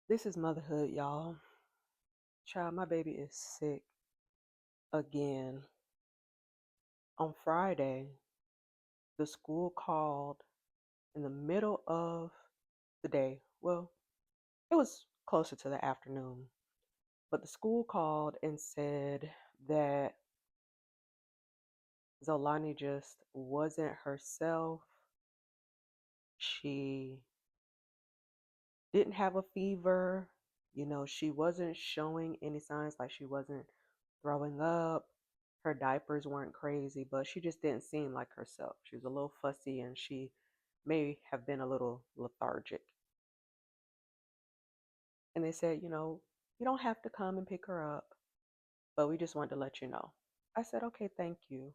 This is motherhood, y'all. Child, my baby is sick again. On Friday, the school called in the middle of the day. Well, it was closer to the afternoon, but the school called and said that Zolani just wasn't herself. She didn't have a fever. She wasn't showing any signs like she wasn't throwing up. Her diapers weren't crazy, but she just didn't seem like herself. She was a little fussy and she may have been a little lethargic. And they said, you don't have to come and pick her up, but we just wanted to let you know. I said, okay, thank you.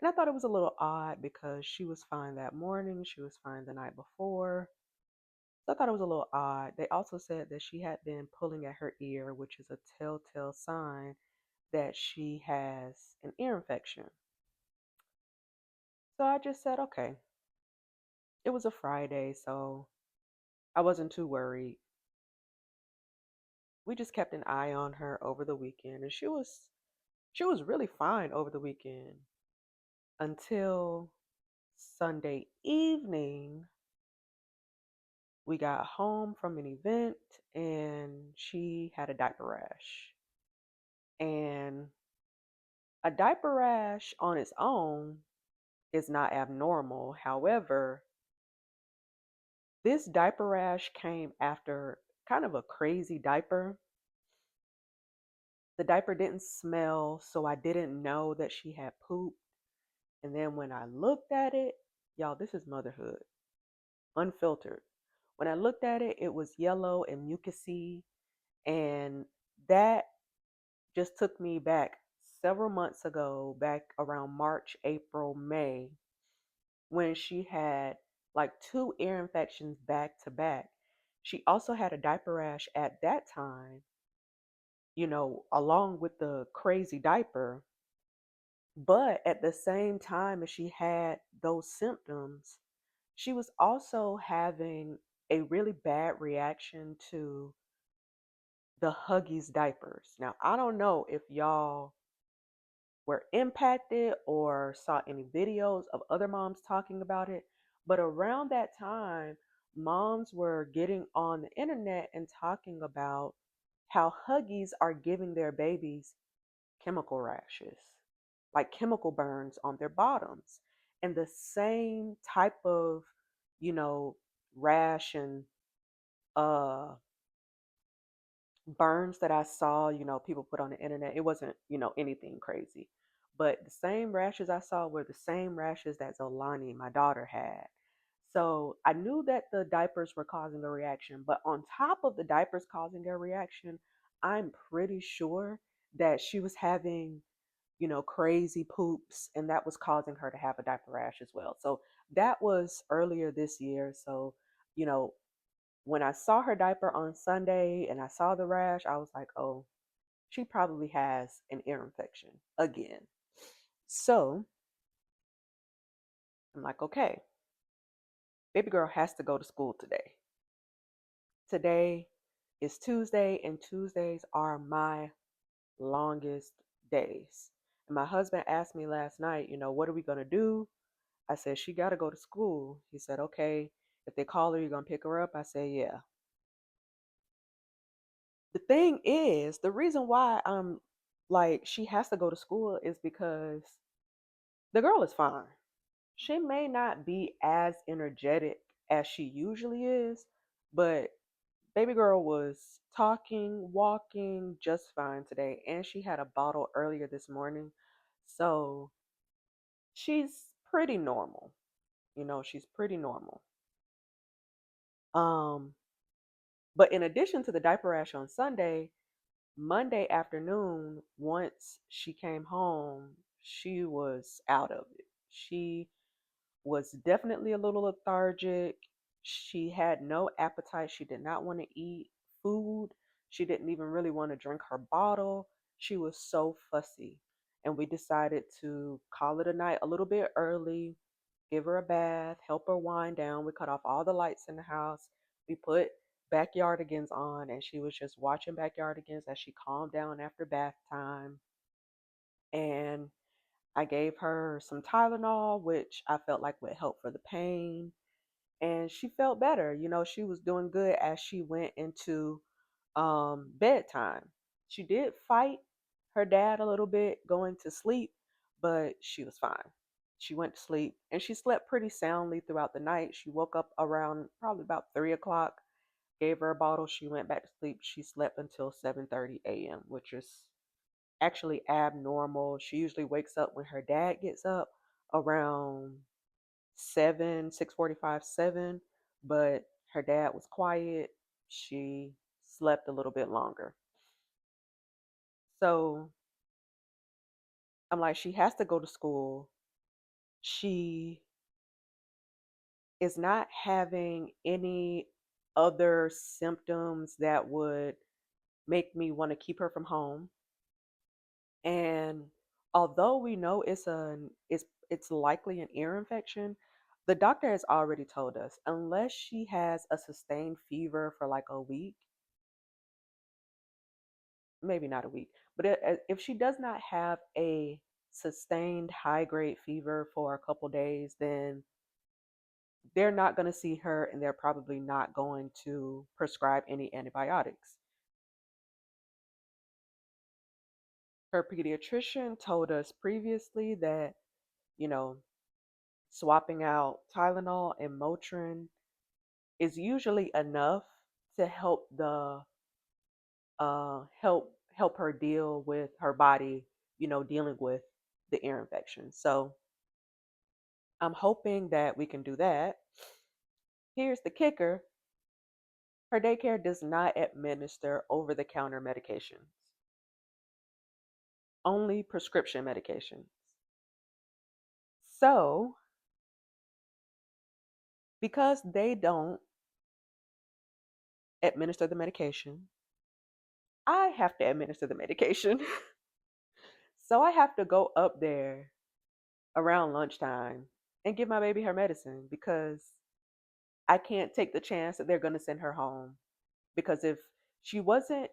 And I thought it was a little odd because she was fine that morning, she was fine the night before. So I thought it was a little odd. They also said that she had been pulling at her ear, which is a telltale sign that she has an ear infection. So I just said, okay. It was a Friday, so I wasn't too worried. We just kept an eye on her over the weekend, and she was really fine over the weekend until Sunday evening. We got home from an event and she had a diaper rash. And a diaper rash on its own is not abnormal. However, this diaper rash came after kind of a crazy diaper. The diaper didn't smell, so I didn't know that she had poop. And then when I looked at it, y'all, this is motherhood, unfiltered. When I looked at it, it was yellow and mucusy, and that just took me back several months ago, back around March, April, May, when she had like two ear infections back to back. She also had a diaper rash at that time, along with the crazy diaper. But at the same time as she had those symptoms, she was also having a really bad reaction to the Huggies diapers. Now, I don't know if y'all were impacted or saw any videos of other moms talking about it, but around that time, moms were getting on the internet and talking about how Huggies are giving their babies chemical rashes, like chemical burns on their bottoms. And the same type of, you know, rash and uh burns that I saw, people put on the internet, it wasn't, anything crazy. But the same rashes I saw were the same rashes that Zolani, my daughter, had. So I knew that the diapers were causing a reaction, but on top of the diapers causing a reaction, I'm pretty sure that she was having, crazy poops, and that was causing her to have a diaper rash as well. So that was earlier this year. So, you know, when I saw her diaper on Sunday and I saw the rash, I was like, oh, she probably has an ear infection again. So I'm like, okay, baby girl has to go to school today. Today is Tuesday, and Tuesdays are my longest days. And my husband asked me last night, what are we going to do? I said, she got to go to school. He said, okay, if they call her, you're going to pick her up? I said, yeah. The thing is, the reason why I'm like, she has to go to school is because the girl is fine. She may not be as energetic as she usually is, but baby girl was talking, walking just fine today. And she had a bottle earlier this morning. So she's pretty normal. She's pretty normal. Um, but in addition to the diaper rash on Sunday, Monday afternoon, once she came home, she was out of it. She was definitely a little lethargic. She had no appetite. She did not want to eat food. She didn't even really want to drink her bottle. She was so fussy. And we decided to call it a night a little bit early, give her a bath, help her wind down. We cut off all the lights in the house. We put Backyardigans on, and she was just watching Backyardigans as she calmed down after bath time. And I gave her some Tylenol, which I felt like would help for the pain. And she felt better. She was doing good as she went into bedtime. She did fight her dad a little bit going to sleep, but she was fine. She went to sleep and she slept pretty soundly throughout the night. She woke up around probably about 3 o'clock, gave her a bottle. She went back to sleep. She slept until 7:30 a.m., which is actually abnormal. She usually wakes up when her dad gets up around 7, 6:45, 7, but her dad was quiet. She slept a little bit longer. So I'm like, she has to go to school. She is not having any other symptoms that would make me want to keep her from home. And although we know it's likely an ear infection, the doctor has already told us unless she has a sustained fever for like a week, maybe not a week, but if she does not have a sustained high grade fever for a couple days, then they're not going to see her and they're probably not going to prescribe any antibiotics. Her pediatrician told us previously that, you know, swapping out Tylenol and Motrin is usually enough to help her deal with her body, dealing with the ear infection. So I'm hoping that we can do that. Here's the kicker: her daycare does not administer over the counter medications, only prescription medications. So, because they don't administer the medication, I have to administer the medication. So, I have to go up there around lunchtime and give my baby her medicine because I can't take the chance that they're going to send her home. Because if she wasn't,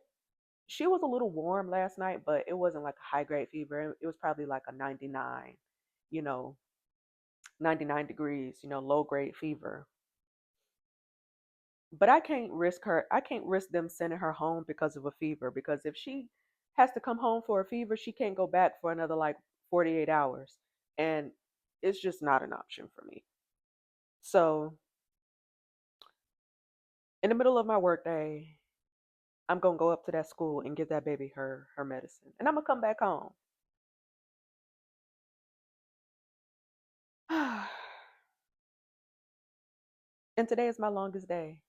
she was a little warm last night, but it wasn't like a high grade fever. It was probably like a 99, you know, 99 degrees, low grade fever. But I can't risk them sending her home because of a fever. Because if she has to come home for a fever, she can't go back for another like 48 hours. And it's just not an option for me. So in the middle of my workday, I'm gonna go up to that school and give that baby her medicine. And I'm gonna come back home. And today is my longest day.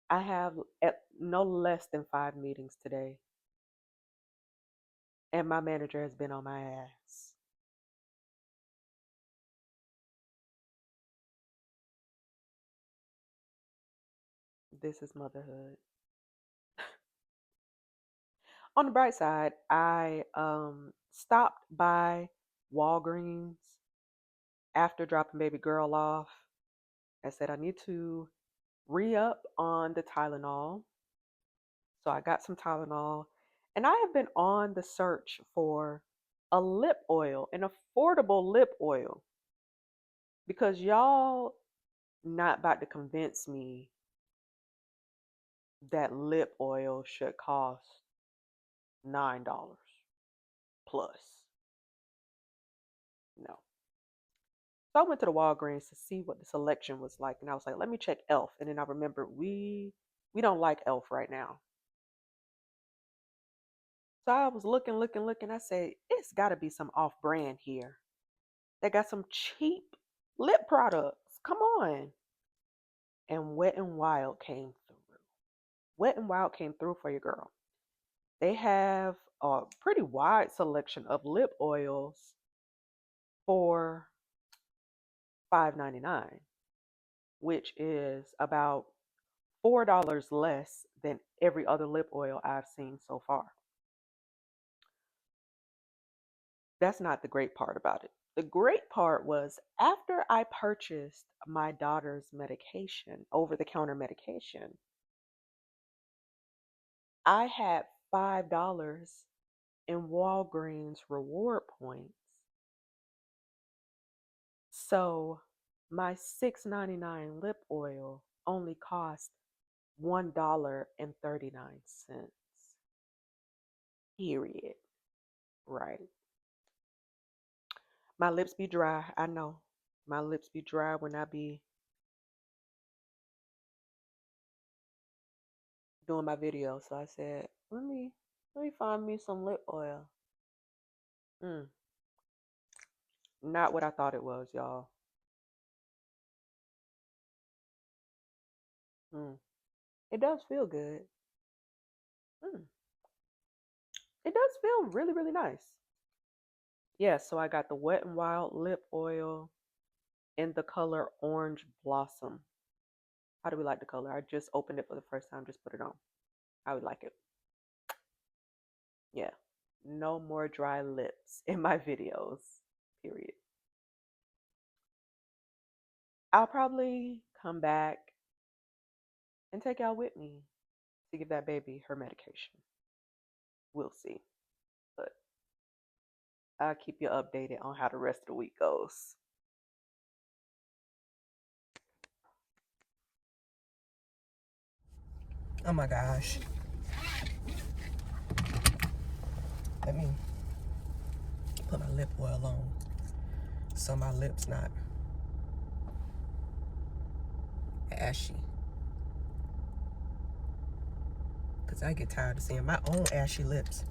I have at no less than 5 meetings today. And my manager has been on my ass. This is motherhood. On the bright side, I stopped by Walgreens after dropping baby girl off. I said I need to re up on the Tylenol. So I got some Tylenol. And I have been on the search for a lip oil, an affordable lip oil, because y'all not about to convince me that lip oil should cost $9 plus. No. So I went to the Walgreens to see what the selection was like, and I was like, let me check Elf. And then I remembered we don't like Elf right now. So I was looking, looking, looking. I said, it's got to be some off brand here. They got some cheap lip products. Come on. And Wet and Wild came through. Wet and Wild came through for your girl. They have a pretty wide selection of lip oils for $5.99, which is about $4 less than every other lip oil I've seen so far. That's not the great part about it. The great part was after I purchased my daughter's medication, over the counter medication, I had $5 in Walgreens reward points. So my $6.99 lip oil only cost $1.39. Period. Right. My lips be dry. I know. My lips be dry when I be doing my video. So I said, let me find me some lip oil. Mm, not what I thought it was, y'all. Mm, it does feel good. Mm, it does feel really, really nice. Yeah, so I got the Wet and Wild lip oil in the color Orange Blossom. How do we like the color? I just opened it for the first time, just put it on. I would like it. Yeah. No more dry lips in my videos. Period. I'll probably come back and take y'all with me to give that baby her medication. We'll see. But I'll keep you updated on how the rest of the week goes. Oh my gosh. Let me put my lip oil on so my lips not ashy. Because I get tired of seeing my own ashy lips.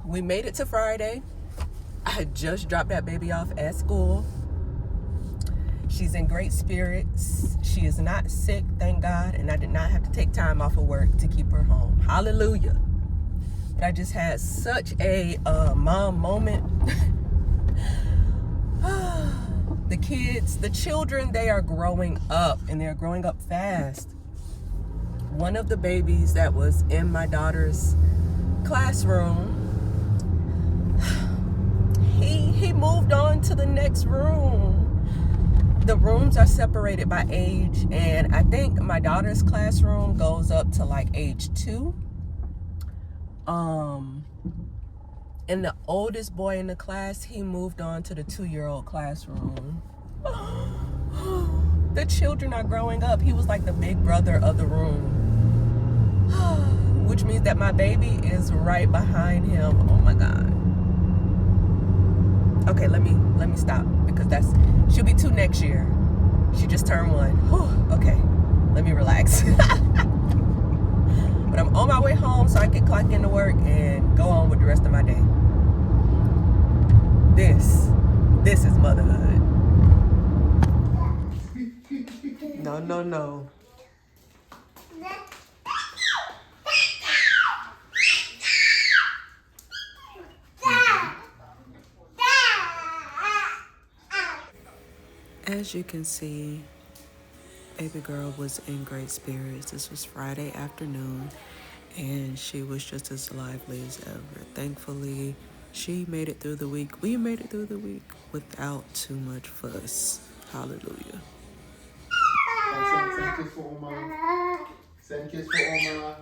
We made it to Friday. I just dropped that baby off at school. She's in great spirits. She is not sick, thank God, and I did not have to take time off of work to keep her home. Hallelujah. But I just had such a mom moment. The children, they are growing up, and they're growing up fast. One of the babies that was in my daughter's classroom, he moved on to the next room. The rooms are separated by age, and I think my daughter's classroom goes up to like age 2. And the oldest boy in the class, he moved on to the 2-year-old classroom. The children are growing up. He was like the big brother of the room. Which means that my baby is right behind him. Oh my God. Okay, let me stop, because she'll be 2 next year. She just turned 1. Whew, okay, let me relax. But I'm on my way home so I can clock into work and go on with the rest of my day. This is motherhood. No. As you can see, baby girl was in great spirits. This was Friday afternoon, and she was just as lively as ever. Thankfully, she made it through the week. We made it through the week without too much fuss. Hallelujah. Send kiss for Oma. Send kiss for Oma.